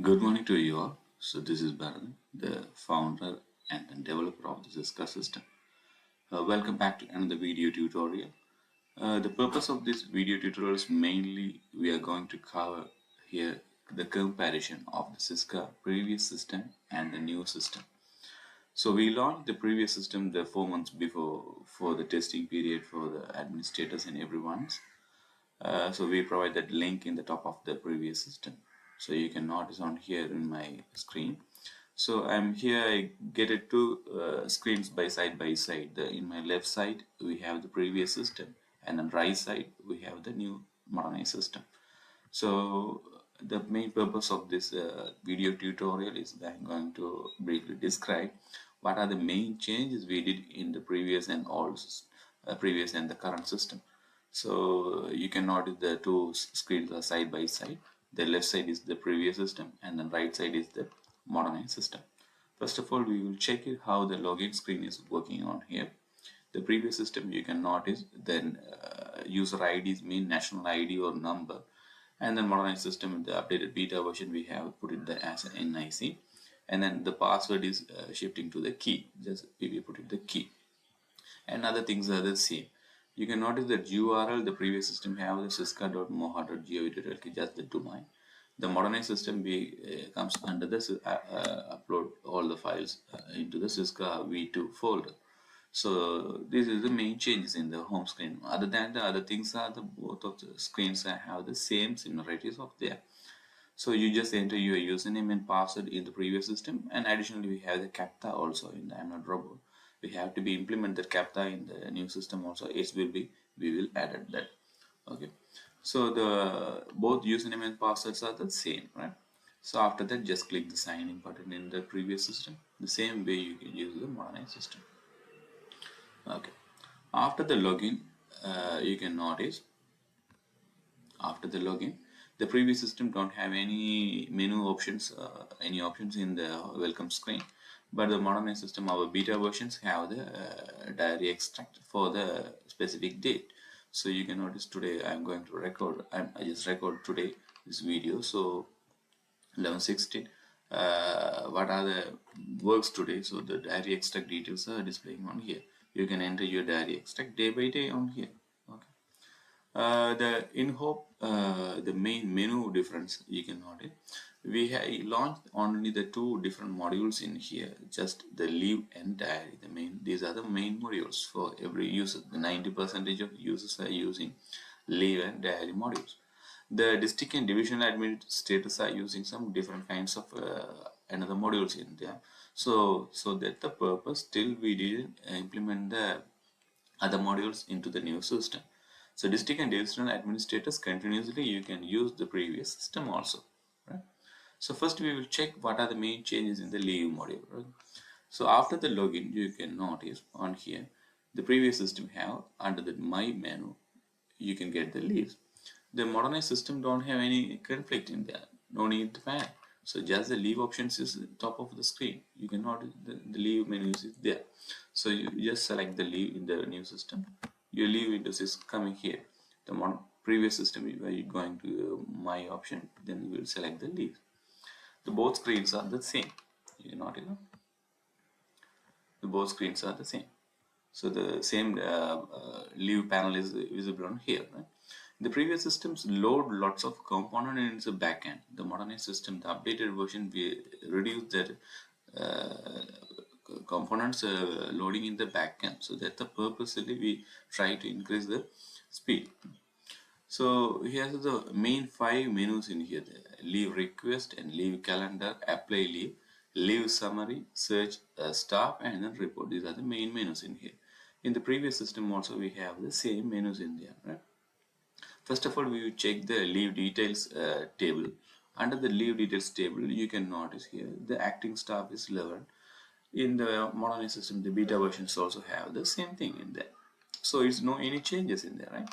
Good morning to you all. So this is Bharat, the founder and developer of the SYSCGAA system. Welcome back to another video tutorial. The purpose of this video tutorial is mainly we are going to cover here the comparison of the SYSCGAA previous system and the new system. So we launched the previous system the 4 months before for the testing period for the administrators and everyone's. So we provide that link in the top of the previous system. So you can notice on here in my screen. So I'm here, I get it two screens by side. In my left side, we have the previous system, and on right side, we have the new modernized system. So the main purpose of this video tutorial is that I'm going to briefly describe what are the main changes we did in the previous and previous and the current system. So you can notice the two screens are side by side. The left side is the previous system and the right side is the modernized system. First of all, we will check it how the login screen is working on here. The previous system you can notice then user IDs mean national ID or number, and then modernized system in the updated beta version we have put it as an NIC, and then the password is shifting to the key. Just we put it the key, and other things are the same. You can notice that URL the previous system have the sysca.moha.gov.lk, just the domain. The modernized system comes under the upload all the files into the Sysca v2 folder. So this is the main changes in the home screen. Other than the other things are the both of the screens have the same similarities of there. So you just enter your username and password in the previous system, and additionally we have the captcha also in the I'm not robot. We have to be implement the captcha in the new system also. It will be we will add that. Okay. So the both username and passwords are the same, right? So after that, just click the sign in button in the previous system. The same way you can use the modernized system. Okay. After the login, you can notice after the login, the previous system don't have any menu options, any options in the welcome screen. But the modernized system, our beta versions have the diary extract for the specific date. So you can notice today I'm going to record. I just record today this video. So 11/16. What are the works today? So the diary extract details are displaying on here. You can enter your diary extract day by day on here. Okay. The in hope the main menu difference you can notice. We have launched only the two different modules in here, just the leave and diary. These are the main modules for every user. The 90% of users are using leave and diary modules. The district and divisional administrators are using some different kinds of another modules in there. So that the purpose still we didn't implement the other modules into the new system. So district and divisional administrators continuously you can use the previous system also, right? So first we will check what are the main changes in the leave module, right? So after the login, you can notice on here the previous system have under the my menu you can get the leaves. The modernized system don't have any conflict in there, no need to panic. So just the leave options is top of the screen. You can notice the leave menus is there. So you just select the leave in the new system. Your leave windows is coming here. The previous system where you're going to my option, then you will select the leave. The both screens are the same. You notice the both screens are the same. So the same leave panel is visible on here, right? The previous systems load lots of components in the backend. The modernized system, the updated version, we reduce that components loading in the backend. So that the purposely we try to increase the speed. So here's the main 5 menus in here: the leave request and leave calendar, apply leave, leave summary, search, staff, and then report. These are the main menus in here. In the previous system also we have the same menus in there, right? First of all, we will check the leave details table. Under the leave details table, you can notice here the acting staff is 11. In the modern system, the beta versions also have the same thing in there. So it's no any changes in there, right?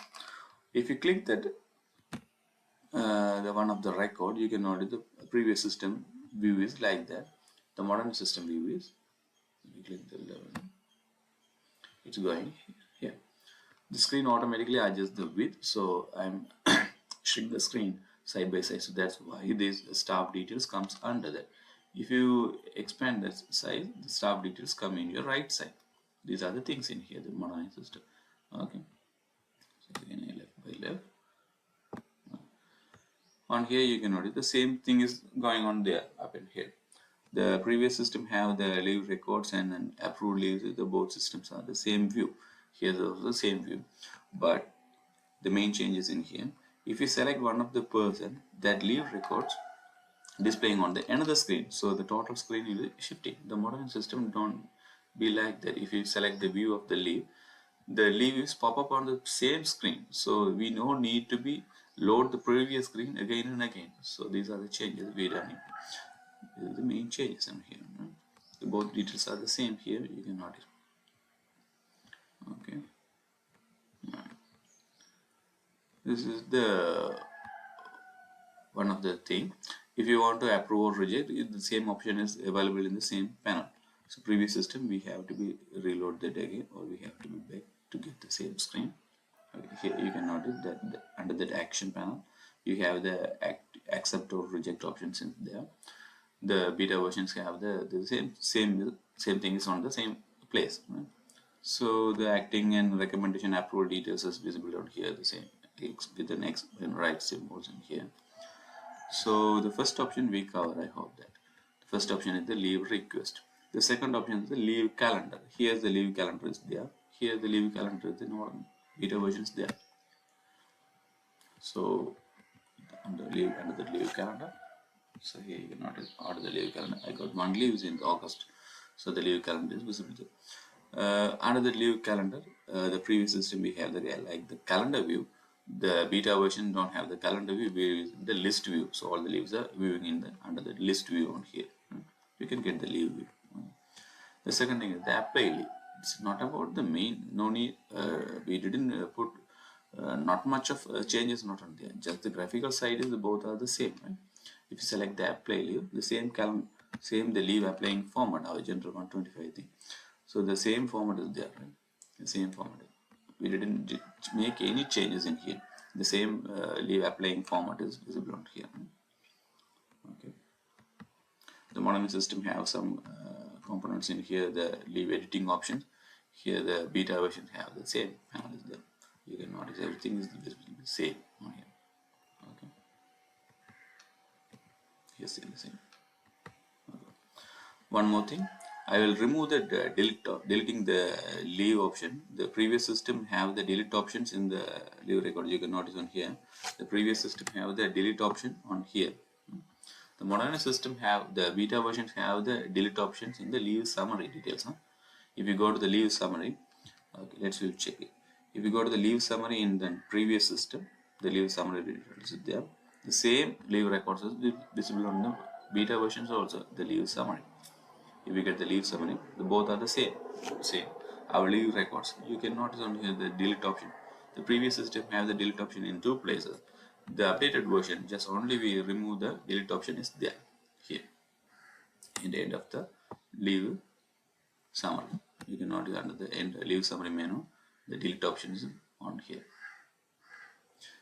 If you click that, the one of the record, you can notice the previous system view is like that. The modern system view is, you click the 11, it's going here. The screen automatically adjusts the width, so I'm shrink the screen side by side. So that's why these staff details comes under that. If you expand the size, the staff details come in your right side. These are the things in here, the modern system. Okay. So again, left by left. On here you can notice the same thing is going on there up in here. The previous system have the leave records and then approved leaves. The both systems are the same view. Here's also the same view, but the main changes in here. If you select one of the person, that leave records displaying on the another screen, so the total screen is shifting. The modern system don't be like that. If you select the view of the leaves pop up on the same screen, so we no need to be load the previous screen again and again. So these are the changes we done. These are the main changes in here. The both details are the same here, you can notice. Okay, this is the one of the thing. If you want to approve or reject, the same option is available in the same panel. So previous system we have to be reload that again, or we have to be back to get the same screen. Okay, here you can notice that under that action panel you have the accept or reject options in there. The beta versions have the same thing is on the same place, right? So the acting and recommendation approval details is visible out here, the same with the next and right symbols in here. So the first option we cover, I hope that. The first option is the leave request. The second option is the leave calendar. Here the leave calendar is there. Here the leave calendar is the normal beta version is there. So under the leave calendar. So here you can notice order the leave calendar. I got one leaves in August. So the leave calendar is visible there. Under the leave calendar, the previous system we have the calendar view. The beta version don't have the calendar view, we use the list view. So all the leaves are viewing in the under the list view on here. You can get the leave view. The second thing is the apply leave. It's not about the main, no need, we didn't put not much of changes not on there. Just the graphical side is both are the same, right? If you select the apply leave, the same the leave applying format, our general 125 thing. So the same format is there, right? The same format. We didn't make any changes in here. The same leave applying format is visible on here. Okay. The modern system have some components in here. The leave editing options. Here the beta version have the same panel is there. You can notice everything is visible the same on here. Okay. Here still the same. Okay. One more thing. I will remove the deleting the leave option. The previous system have the delete options in the leave record. You can notice on here. The previous system have the delete option on here. The modern system have the beta versions have the delete options in the leave summary details. If you go to the leave summary, okay, let's check it. If you go to the leave summary in the previous system, the leave summary details is there. The same leave records is visible on the beta versions also. The leave summary. If you get the leave summary, both are the same. Our leave records, you can notice on here the delete option. The previous system have the delete option in two places. The updated version, just only we remove the delete option is there here in the end of the leave summary. You can notice under the end leave summary menu, the delete option is on here.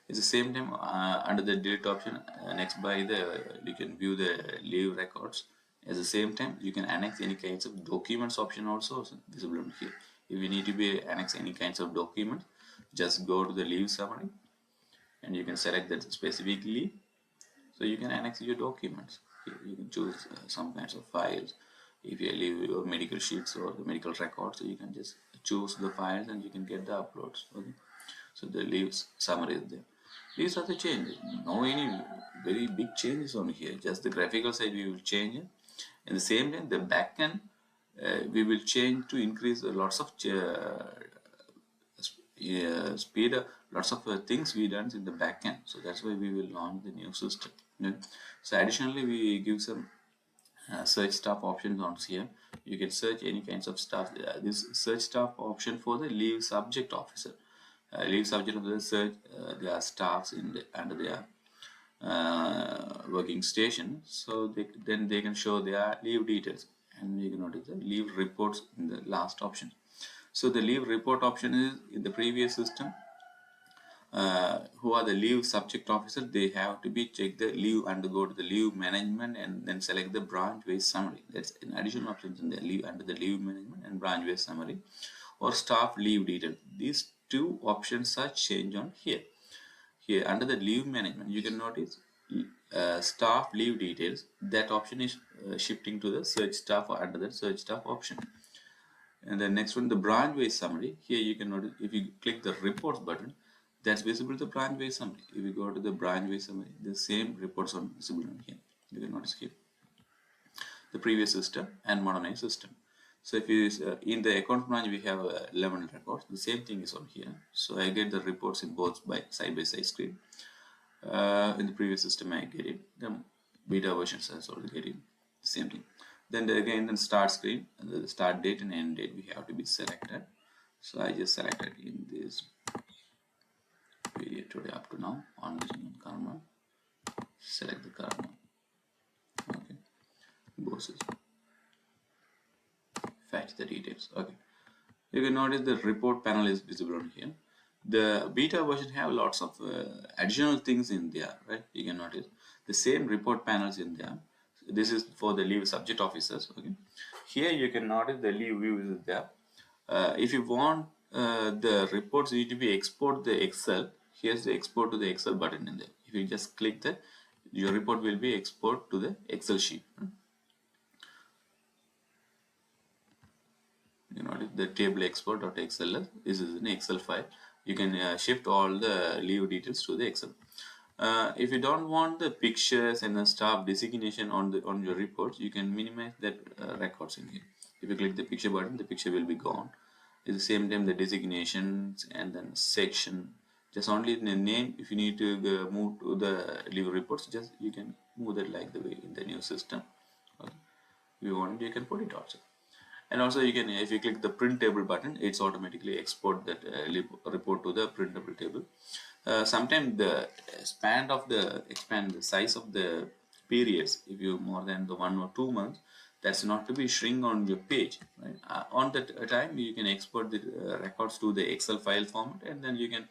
It's the same time under the delete option, next by you can view the leave records. At the same time, you can annex any kinds of documents option also visible on here. If you need to be annex any kinds of documents, just go to the leave summary and you can select that specific leave. So you can annex your documents. Here you can choose some kinds of files. If you leave your medical sheets or the medical records, so you can just choose the files and you can get the uploads. Okay. So the leave summary is there. These are the changes. No any very big changes on here. Just the graphical side we will change it. In the same way, the backend we will change to increase lots of speed up lots of things we done in the backend. So that's why we will launch the new system. So additionally, we give some search staff options on here. You can search any kinds of stuff. This search staff option for the leave subject officer. Leave subject of the search, there are staffs in under their working station, so then they can show their leave details, and you can notice the leave reports in the last option. So the leave report option is in the previous system. who are the leave subject officer, they have to be check the leave and go to the leave management and then select the branch based summary. That's an additional options in the leave under the leave management and branch based summary, or staff leave detail. These two options are changed on here. Here under the leave management, you can notice staff leave details. That option is shifting to the search staff or under the search staff option. And the next one, the branch based summary. Here you can notice if you click the reports button, that's visible the branch based summary. If you go to the branch based summary, the same reports are visible on here. You can notice here the previous system and modernized system. So if you in the account branch we have 11 records, the same thing is on here. So I get the reports in both by side screen. In the previous system I get it, the beta versions as also get it, same thing. Then again the start screen, the start date and end date we have to be selected. So I just selected in this period today up to now on karma. Select the karma. Okay, bosses. Fetch the details. Okay, you can notice the report panel is visible on here. The beta version have lots of additional things in there, right? You can notice the same report panels in there. This is for the leave subject officers. Okay, here you can notice the leave view is there. If you want the reports need to be export the Excel, here's the export to the Excel button in there. If you just click that, your report will be export to the Excel sheet. You know the table export.xls. This is an Excel file. You can shift all the leave details to the Excel. If you don't want the pictures and the staff designation on your reports, you can minimize that records in here. If you click the picture button, the picture will be gone. At the same time, the designations and then section, just only in the name. If you need to move to the leave reports, just you can move that like the way in the new system. Okay. If you want, you can put it also. And also you can, if you click the print table button, it's automatically export that report to the printable table. Sometimes the expand the size of the periods, if you more than the 1 or 2 months, that's not to be shrink on your page, right? On that time you can export the records to the Excel file format, and then you can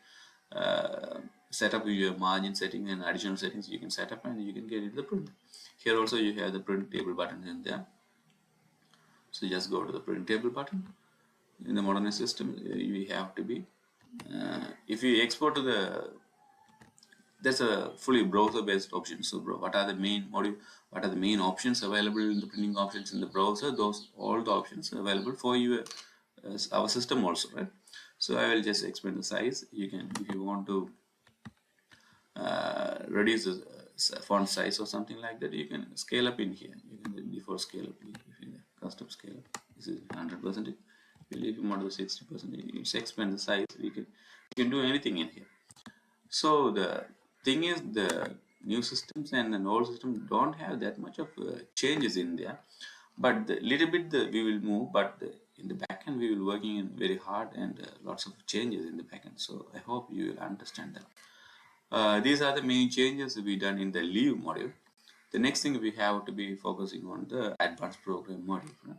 set up your margin setting and additional settings you can set up, and you can get it the print. Here also you have the print table button in there. So just go to the print table button. In the modern system, we have to be if you export to the, that's a fully browser based option. So what are the main what are the main options available in the printing options in the browser? Those all the options available for you our system also, right? So I will just expand the size. You can, if you want to reduce the font size or something like that, you can scale up in here. You can default scale up custom scale up. This is 100%. If you want to 60%, it's expand the size. You can do anything in here. So the thing is, the new systems and the old system don't have that much of changes in there, but the little bit we will move, but in the backend we will working in very hard and lots of changes in the backend. So I hope you will understand that. These are the main changes we done in the leave module. The next thing we have to be focusing on the advanced program module. Right?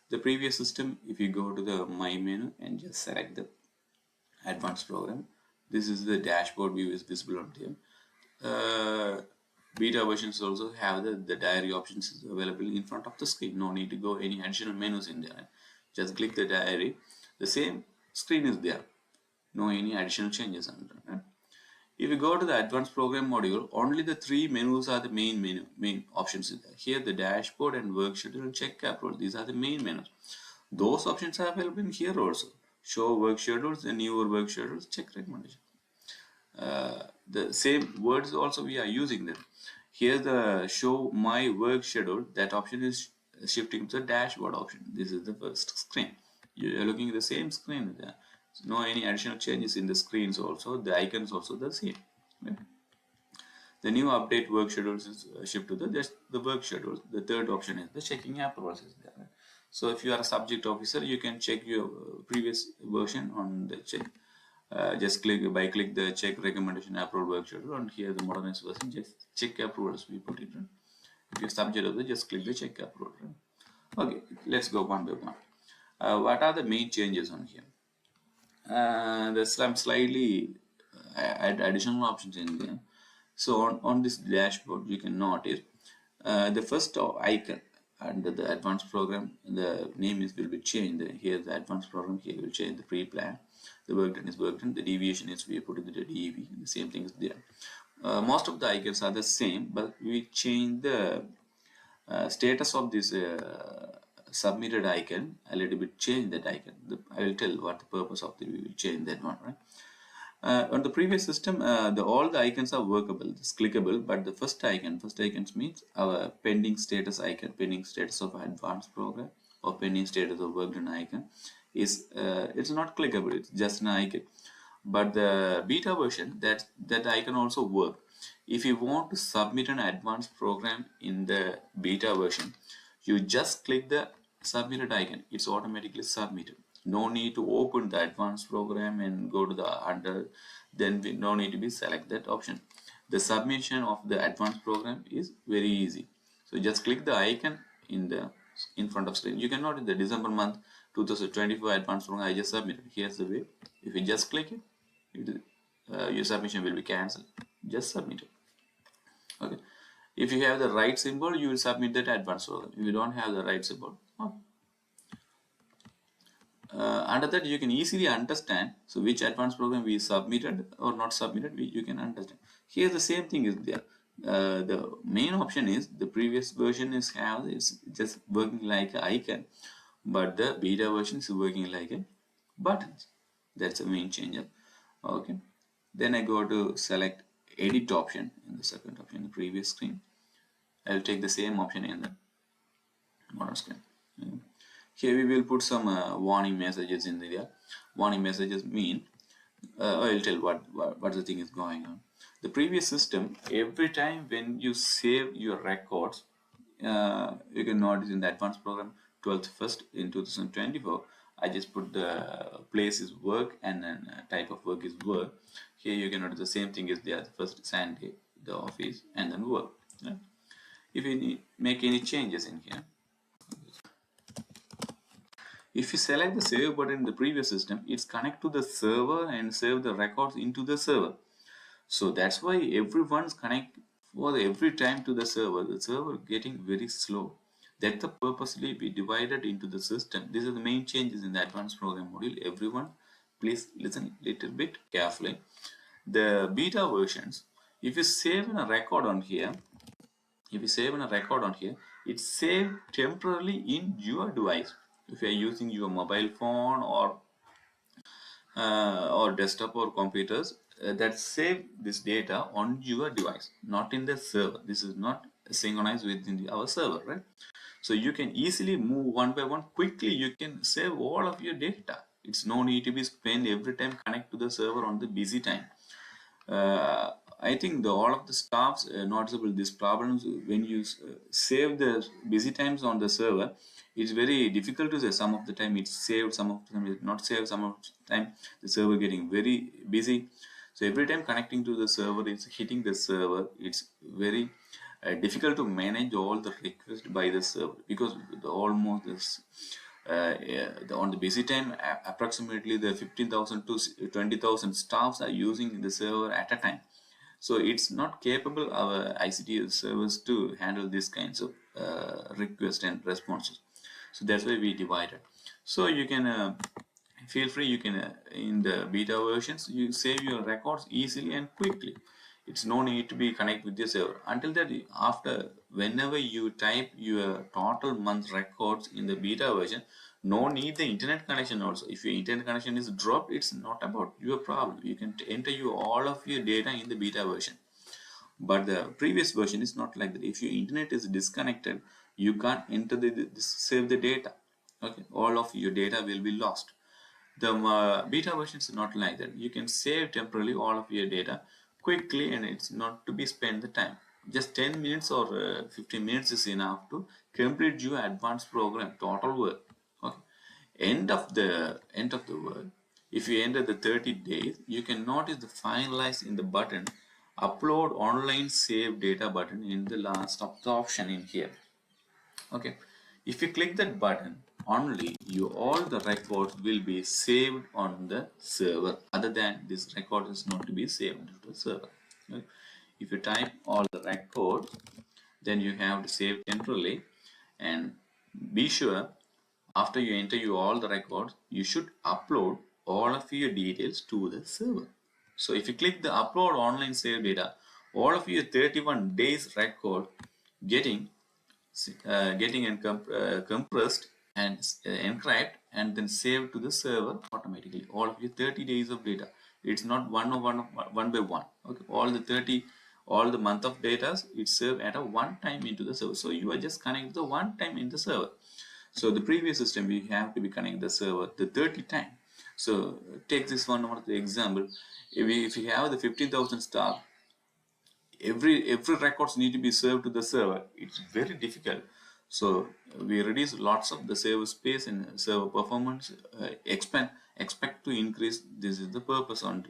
The previous system, if you go to the my menu and just select the advanced program, this is the dashboard view is visible on here. Beta versions also have the diary options available in front of the screen. No need to go any additional menus in there. Just click the diary. The same screen is there. No any additional changes under. Right? If you go to the advanced program module, only the 3 menus are the main options in there. Here the dashboard and work schedule and check approach. These are the main menus. Those options are available in here also. Show work schedules and newer work schedules, check recommendation. The same words also we are using them. Here the show my work schedule, that option is shifting to the dashboard option. This is the first screen. You are looking at the same screen there. So no any additional changes in the screens also. The icons also the same. Right? The new update work schedules is shift to the work schedules. The third option is the checking approvals is there. Right? So if you are a subject officer, you can check your previous version on the check. Just click the check recommendation approval work schedule, and here the modernized version just check approvals we put it. Right? If you're subject of the, just click the check approval. Right? Okay, let's go one by one. What are the main changes on here? I'm slightly add additional options in there. So on this dashboard, you can notice the first icon under the advanced program, the name will be changed. Here the advanced program, here will change the pre-plan. The work done is work done. The deviation is we put in the DEV. The same thing is there. Most of the icons are the same, but we change the status of this submitted icon a little bit. Change that icon. I will tell what the purpose of the we will change that one, right? On the previous system, all the icons are workable, it's clickable, but the first icons means our pending status icon, pending status of advanced program or pending status of work done icon is it's not clickable, it's just an icon. But the beta version, that icon also work. If you want to submit an advanced program in the beta version, you just click the submitted icon, it's automatically submitted. No need to open the advanced program and go to the under, then we no need to be select that option. The submission of the advanced program is very easy. So just click the icon in front of screen. You can notice the December month 2024 advanced program I just submitted. Here's the way. If you just click it, your submission will be cancelled. Just submit it. Okay. If you have the right symbol, you will submit that advanced program. If you don't have the right symbol, under that you can easily understand so which advanced program we submitted or not submitted, you can understand. Here the same thing is there. The main option is the previous version is just working like an icon, but the beta version is working like a buttons. That's the main change. Okay, then I go to select edit option in the second option in the previous screen. I'll take the same option in the modern screen. Here we will put some warning messages in there. Warning messages mean I'll tell what the thing is going on. The previous system, every time when you save your records, you can notice in the advanced program 12th 1st in 2024, I just put the place is work and then type of work is work. Here you can notice the same thing is there, the first Sunday, the office, and then work. Right? If you make any changes in here, if you select the save button in the previous system, it's connect to the server and save the records into the server. So that's why everyone's connect for every time to the server getting very slow. That's the purposely we divided into the system. These are the main changes in the advanced program module. Everyone, please listen little bit carefully. The beta versions, if you save in a record on here, it's saved temporarily in your device. If you are using your mobile phone or desktop or computers, that save this data on your device, not in the server. This is not synchronized within our server, right? So you can easily move one by one quickly. You can save all of your data. It's no need to be spent every time connect to the server on the busy time. I think all of the staffs noticeable these problems when you save the busy times on the server. It's very difficult to say. Some of the time it's saved, some of the time it's not saved, some of the time the server getting very busy. So every time connecting to the server, it's hitting the server. It's very difficult to manage all the requests by the server because almost this on the busy time approximately the 15,000 to 20,000 staffs are using the server at a time. So it's not capable our ICT servers to handle these kinds of requests and responses. So that's why we divided. So you can feel free, you can in the beta versions you save your records easily and quickly. It's no need to be connect with the server. Until that, after whenever you type your total month records in the beta version, no need the internet connection also. If your internet connection is dropped, it's not about your problem. You can enter all of your data in the beta version. But the previous version is not like that. If your internet is disconnected, you can't enter save the data. Okay, all of your data will be lost. The beta version is not like that. You can save temporarily all of your data quickly and it's not to be spent the time. Just 10 minutes or 15 minutes is enough to complete your advanced program, total work. Okay. End of the work. If you enter the 30 days, you can notice the finalize in the button, upload online save data button in the last of the option in here. Okay. If you click that button, only all the records will be saved on the server. Other than this record is not to be saved to the server. Okay? If you type all the records, then you have to save temporarily, and be sure after you enter all the records, you should upload all of your details to the server. So if you click the upload online save data, all of your 31 days record getting compressed and encrypted and then saved to the server automatically. All of your 30 days of data. It's not one by one. Okay, all the month of data it's saved at a one time into the server. So you are just connecting the one time in the server. So the previous system we have to be connecting the server the 30 time. So take this one the example. If you have the 15,000 staff, every records need to be served to the server. It's very difficult. So we reduce lots of the server space and server performance. Expect to increase. This is the purpose on.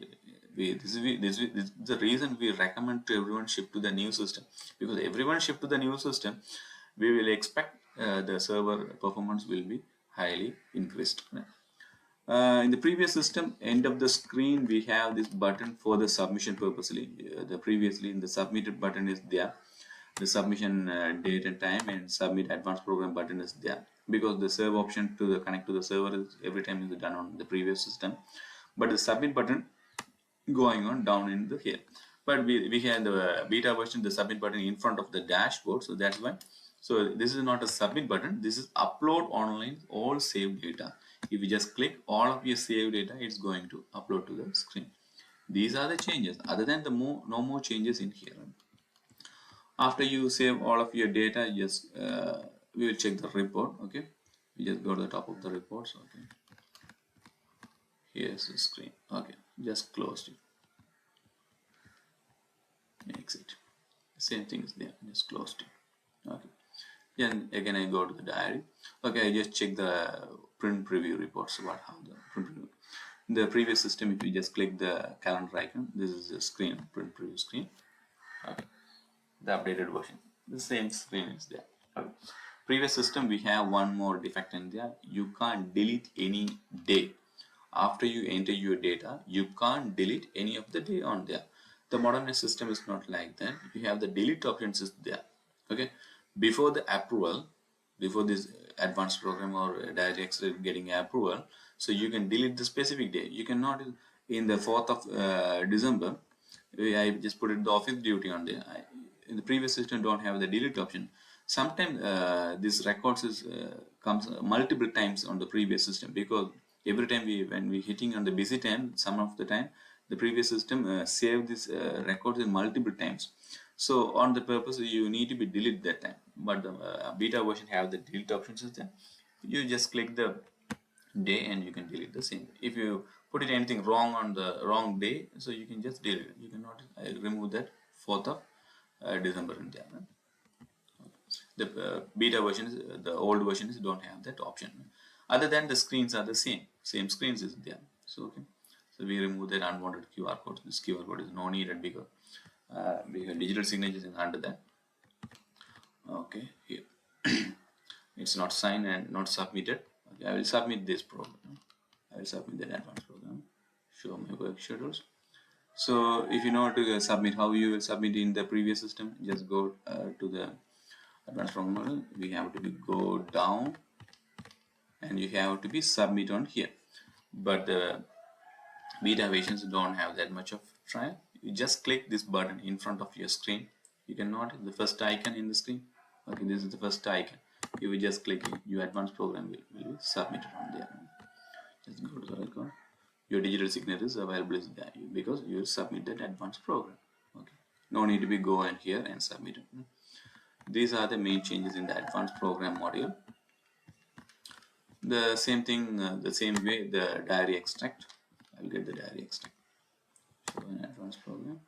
This is the reason we recommend to everyone shift to the new system, because everyone shift to the new system, we will expect the server performance will be highly increased. In the previous system, end of the screen, we have this button for the submission purposely. The previously in the submitted button is there. The submission date and time and submit advanced program button is there, because the serve option to the connect to the server is every time is done on the previous system. But the submit button going on down in the here. But we have the beta version, the submit button in front of the dashboard, so that's why. So this is not a submit button, this is upload online all saved data. If you just click all of your saved data, it's going to upload to the screen. These are the changes. Other than the no more changes in here. After you save all of your data, just we will check the report. Okay, we just go to the top of the reports. Okay, here's the screen. Okay, just closed it. Exit. Same thing is there. Just closed it. Okay. Then again I go to the diary. Okay, I just check the print preview reports about how the print preview. In the previous system, if you just click the calendar icon, this is the screen, print preview screen. Okay, the updated version. The same screen is there. Okay. Previous system, we have one more defect in there. You can't delete any day. After you enter your data, you can't delete any of the day on there. The modern system is not like that. You have the delete options is there. Okay, before the approval, before this advanced program or direct getting approval, so you can delete the specific day. You cannot in the 4th of December. I just put it the office duty on there. In the previous system, don't have the delete option. Sometimes this records is comes multiple times on the previous system, because every time when we hitting on the busy time, some of the time the previous system save this records in multiple times. So on the purpose, you need to be delete that time. But the beta version have the delete options is there. You just click the day and you can delete the same. If you put it anything wrong on the wrong day, so you can just delete it. You cannot remove that 4th of December in there. Right? The beta version is the old version is don't have that option. Other than the screens are the same screens is there. So okay, so we remove that unwanted QR code. This QR code is no needed, because we have digital signatures in under that. Okay, here it's not signed and not submitted. Okay, I will submit this program. I will submit that advanced program. Show my work schedules. So if you know to submit, how you will submit in the previous system, just go to the advanced program model. We have to be go down and you have to be submit on here. But the beta versions don't have that much of trial. You just click this button in front of your screen. You can notice the first icon in the screen. Okay, this is the first icon. You will just click it, your advanced program will be submitted on there. Just go to the icon. Your digital signature is available is there, because you will submit that advanced program. Okay, no need to be go and here and submit it. These are the main changes in the advanced program module. The same thing, the same way, the diary extract. I will get the diary extract. So an advanced program,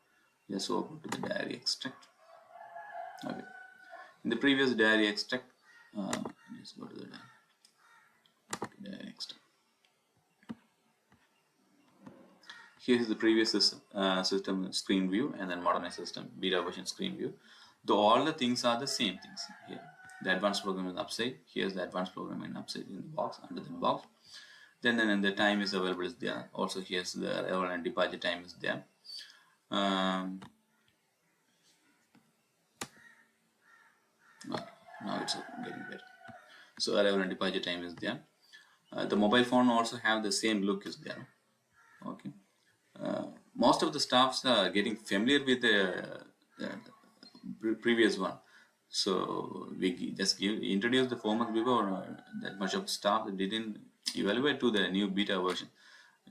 just open to the diary extract. Okay, in the previous diary extract, just go to the diary extract. Here is the previous system screen view, and then modern system beta version screen view. Though all the things are the same things here. The advanced program is upside. Here's the advanced program in upside in the box, under the box. Then the time is available is there. Also here's the arrival and departure time is there. Now it's getting better. So arrival and departure time is there. The mobile phone also have the same look is there. Okay. Most of the staffs are getting familiar with the previous one. So we just introduced the 4 months before. That much of staff didn't evaluate to the new beta version.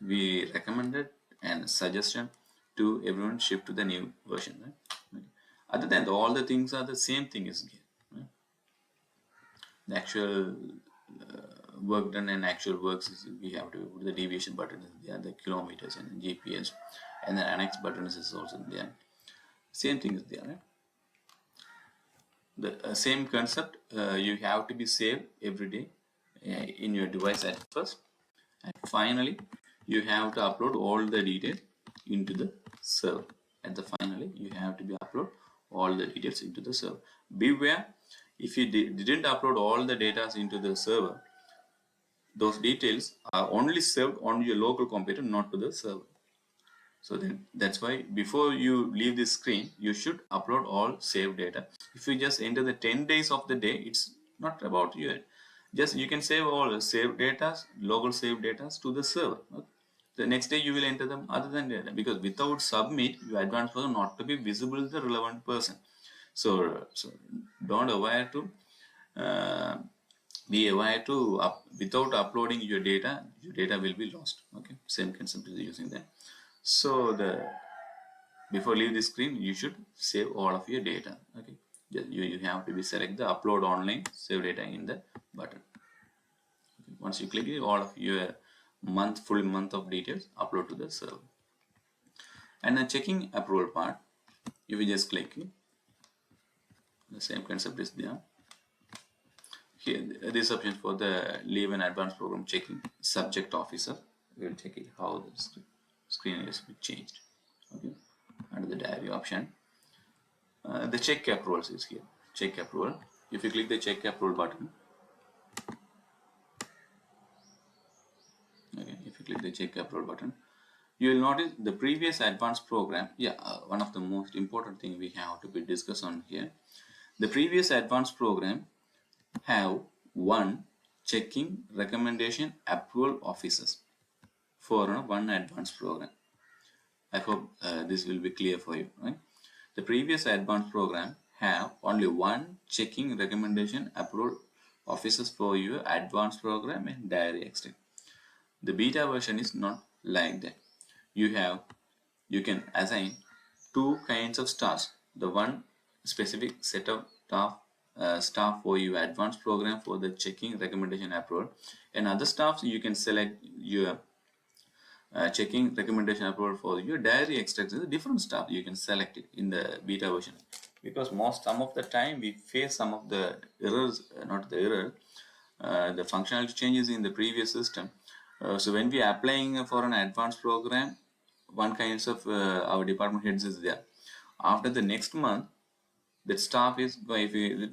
We recommended and suggested to everyone shift to the new version. Right? Okay. Other than all the things are the same thing is here. Right? The actual work done and actual works is we have to put the deviation button is there, the kilometers and GPS, and the annex buttons is also there. Same thing is there. Right? The same concept, you have to be saved every day in your device at first, and finally you have to upload all the details into the server. At the finally you have to be upload all the details into the server. Beware, if you didn't upload all the data into the server, those details are only saved on your local computer, not to the server. So then that's why before you leave this screen, you should upload all saved data. If you just enter the 10 days of the day, it's not about you. Just you can save all the saved data, local saved data to the server. Okay? The next day you will enter them other than data, because without submit, your advanced person not to be visible to the relevant person. So don't aware to be aware to without uploading your data will be lost. Okay, same concept is using that. So before leave the screen, you should save all of your data. Okay, you have to be select the upload online save data in the button. Okay. Once you click it, all of your full month of details upload to the server. And the checking approval part, if you just click it, the same concept is there. Here this option for the leave and advanced program checking subject officer. We will check it how the screen is changed. Okay, under the diary option, the check approvals is here. Check approval. If you click the check approval button, okay, if you click the check approval button, you will notice the previous advanced program. Yeah, one of the most important thing we have to be discussed on here. The previous advanced program have one checking recommendation approval officers for one advanced program. I hope this will be clear for you, right? The previous advanced program have only one checking recommendation approval officers for your advanced program and diary extract. The beta version is not like that. You can assign two kinds of stars. The one specific set of staff for your advanced program for the checking recommendation approval, and other staffs you can select your checking recommendation approval for your diary extracts is a different stuff. You can select it in the beta version, because some of the time we face some of the errors, not the error, the functionality changes in the previous system. So when we are applying for an advanced program, one kinds of our department heads is there. After the next month, that staff is going,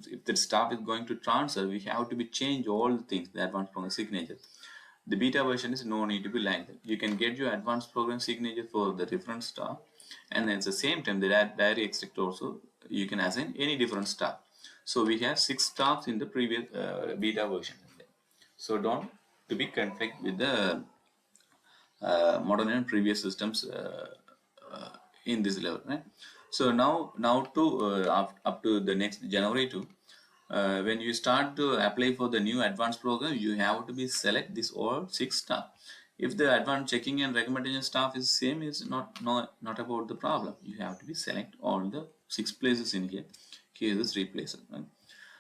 if the staff is going to transfer, we have to be change all the things, the advanced program signature. The beta version is no need to be like that. You can get your advanced program signature for the different staff, and at the same time the diary extract also you can assign any different staff. So we have 6 staffs in the previous beta version. So don't to be conflict with the modern and previous systems in this level, right? So now to up to the next January 2, when you start to apply for the new advanced program, you have to be select this all 6 staff. If the advanced checking and recommendation staff is same, is not about the problem. You have to be select all the 6 places in here. Here is the 3 places, right?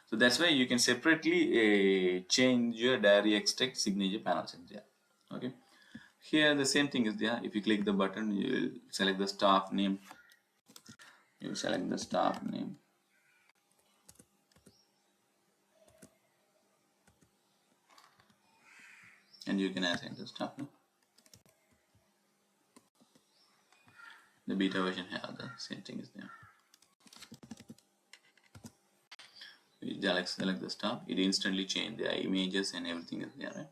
So that's why you can separately change your diary extract signature panels in there. Okay. Here the same thing is there. If you click the button, you will select the staff name. You select the staff name. And you can assign the staff name. The beta version have the same thing is there. You select the stuff, it instantly change the images and everything is there, right?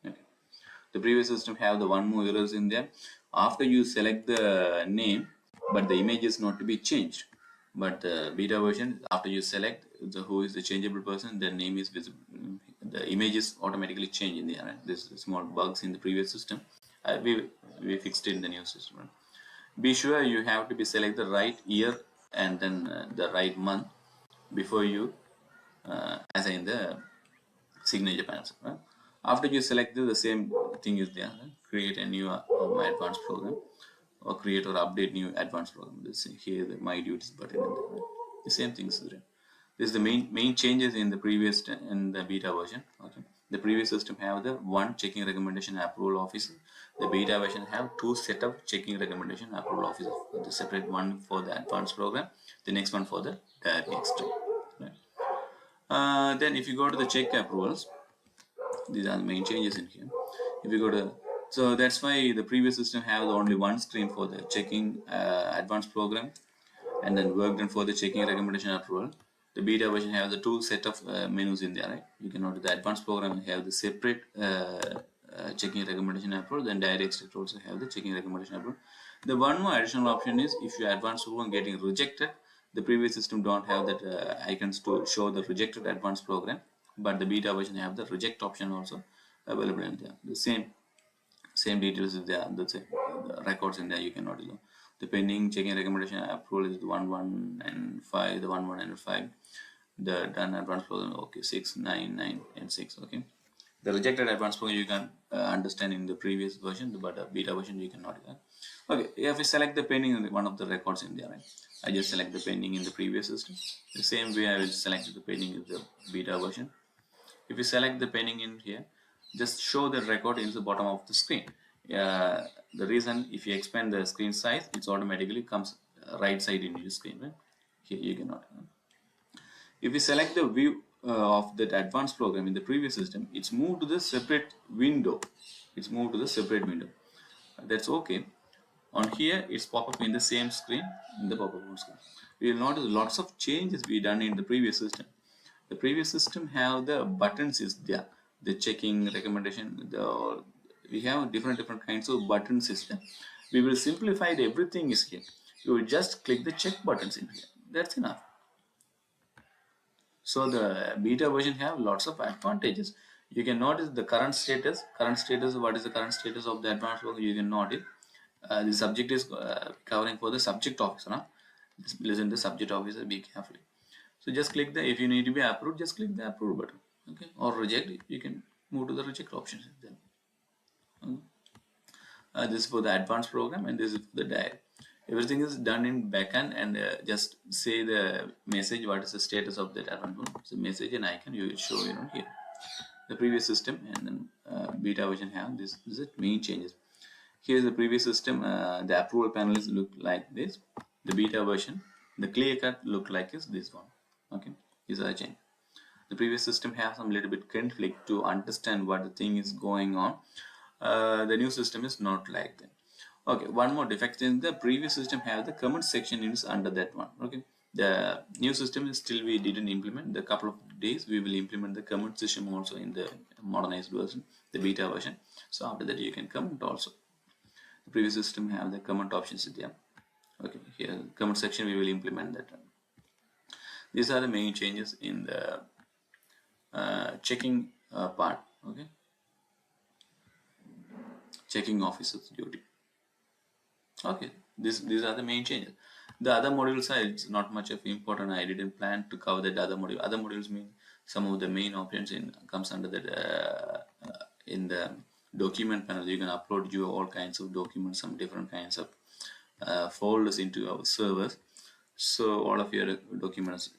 Okay. The previous system have the one more errors in there. After you select the name, but the image is not to be changed. But the beta version, after you select the who is the changeable person, the name is visible. The image is automatically changed in there. Right? This small bugs in the previous system. We fixed it in the new system. Right? Be sure you have to be select the right year and then the right month before you assign the signature panels. Right? After you select the same thing is there. Right? Create a new my advanced program or create or update new advanced program. This here the my duties button in there. Right? The same things is there. This is the main changes in the previous in the beta version. Okay, the previous system have the one checking recommendation approval officer. The beta version have two set of checking recommendation approval officer. The separate one for the advanced program, the next one for the direct extra. Right. Then if you go to the check approvals, these are the main changes in here. If you go to, so that's why the previous system have only one screen for the checking advanced program and then work done for the checking recommendation approval. The beta version have the two set of menus in there, right? You can note the advanced program have the separate checking recommendation approval, then direct extract also have the checking recommendation approval. The one more additional option is if your advanced program getting rejected, the previous system don't have that icons to show the rejected advanced program, but the beta version have the reject option also available in there. The same details is there, the records in there you cannot know. The pending checking recommendation approval is the 1 1 and 5, the 1 1 and 5. The done advanced program, okay, 6 9 9 and 6. Okay, the rejected advanced program you can understand in the previous version, but beta version you cannot. Okay, if we select the pending in one of the records in there, right? I just select the pending in the previous system. The same way I will select the pending in the beta version. If you select the pending in here, just show the record in the bottom of the screen. The reason, if you expand the screen size, it automatically comes right side in your screen, right? Here you cannot. If you select the view of that advanced program in the previous system, it's moved to the separate window. It's moved to the separate window. That's okay. On here, it's pop up in the same screen, in the pop-up screen. We will notice lots of changes we done in the previous system. The previous system have the buttons is there, the checking recommendation. We have different kinds of button system. We will simplify it, everything is here. You will just click the check buttons in here. That's enough. So the beta version have lots of advantages. You can notice the current status. What is the current status of the advanced program? You can notice. The subject is covering for the subject officer. Huh? Listen to the subject officer. Be careful. So just click the, if you need to be approved, just click the approve button. Okay, or reject. You can move to the reject options. Then this is for the advanced program, and this is for the direct. Everything is done in backend, and just say the message. What is the status of that advanced program? So message and icon you will show here. The previous system and then beta version have this. This is main changes. Here is the previous system. The approval panels look like this. The beta version, the clear cut look like is this one. Okay, these are change. The previous system has some little bit conflict to understand what the thing is going on. The new system is not like that. Okay, one more defect in the previous system have the comment section is under that one. Okay, the new system is still we didn't implement. The couple of days we will implement the comment system also in the modernized version, the beta version. So after that you can comment also. The previous system have the comment options there. Okay, here comment section we will implement that. These are the main changes in the checking part. Okay, checking officer's duty. Okay, these are the main changes. The other modules are it's not much of important. I didn't plan to cover that other module. Other modules mean some of the main options in comes under that in the document panel. You can upload your all kinds of documents, some different kinds of folders into our servers. So all of your documents,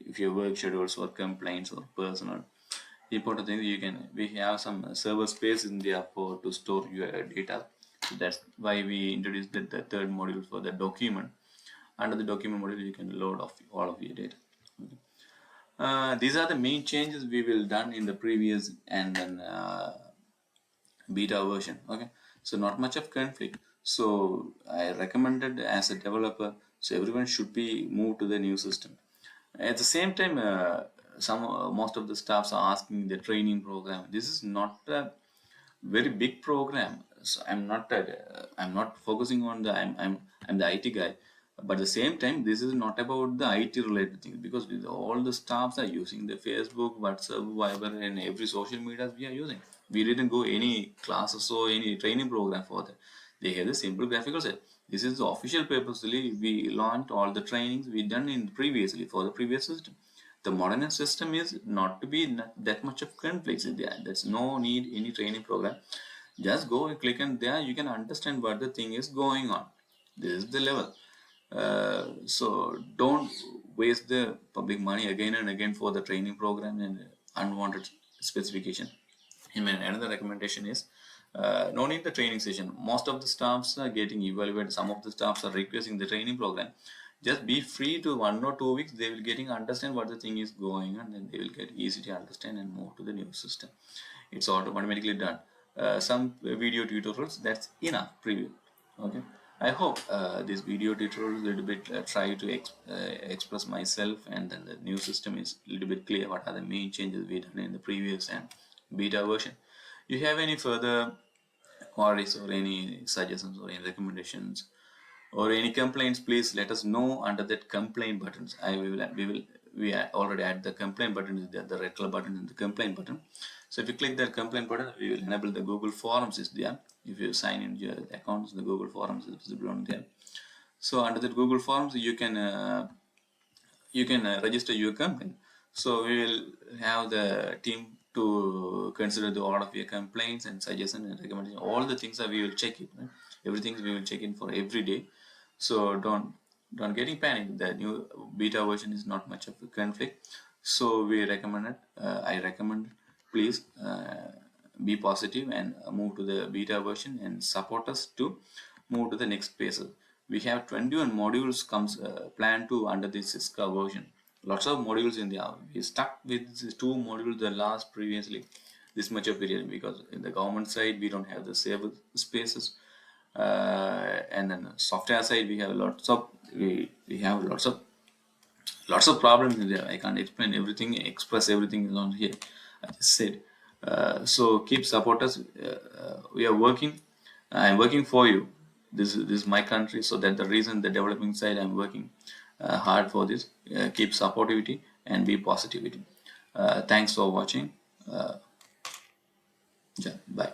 if your work schedules or complaints or personal important things, we have some server space in there for to store your data. So that's why we introduced the third module for the document. Under the document module you can load off all of your data. These are the main changes we will done in the previous and then beta version. Okay, so not much of conflict. So I recommended as a developer, so everyone should be moved to the new system. At the same time, some most of the staffs are asking the training program. This is not a very big program. So I'm not focusing on the I'm the IT guy, but at the same time this is not about the IT related things, because with all the staffs are using the Facebook, WhatsApp, Viber, and every social media we are using. We didn't go any classes or any training program for that. They have the simple graphical set. This is the official purposely we launched all the trainings we done in previously for the previous system. The modern system is not to be that much of conflicts in there. There's no need any training program. Just go and click, and there you can understand what the thing is going on. This is the level. So don't waste the public money again and again for the training program and unwanted specification. And another recommendation is, no need the training session. Most of the staffs are getting evaluated. Some of the staffs are requesting the training program. Just be free to 1 or 2 weeks. They will getting understand what the thing is going on, and they will get easy to understand and move to the new system. It's automatically done. Some video tutorials, that's enough preview. Okay, I hope this video tutorial is a little bit try to express myself, and then the new system is a little bit clear what are the main changes we done in the previous and beta version. You have any further queries or any suggestions or any recommendations or any complaints, please let us know under that complaint buttons. We already add the complaint button, is there, the red color button and the complaint button. So if you click that complaint button, we will enable the Google Forms is there. If you sign in your accounts, the Google Forms is visible on there. So under that Google Forms, you can register your company. So we will have the team to consider the all of your complaints and suggestions and recommendations. All the things that we will check it. Right? Everything we will check in for every day. So don't getting panic. The new beta version is not much of a conflict. So we recommend it. I recommend, please be positive and move to the beta version and support us to move to the next phase. We have 21 modules comes planned to under this SYSCGAA version. Lots of modules in there. We stuck with these 2 modules the last previously this much of period, because in the government side we don't have the save spaces, and then software side we have we have lots of problems in there. I can't explain everything, express everything is on here. I just said. So keep support us. We are working. I'm working for you. This is my country, so that the reason the developing side I'm working hard for this. Keep supportivity and be positivity. Thanks for watching. Yeah, bye.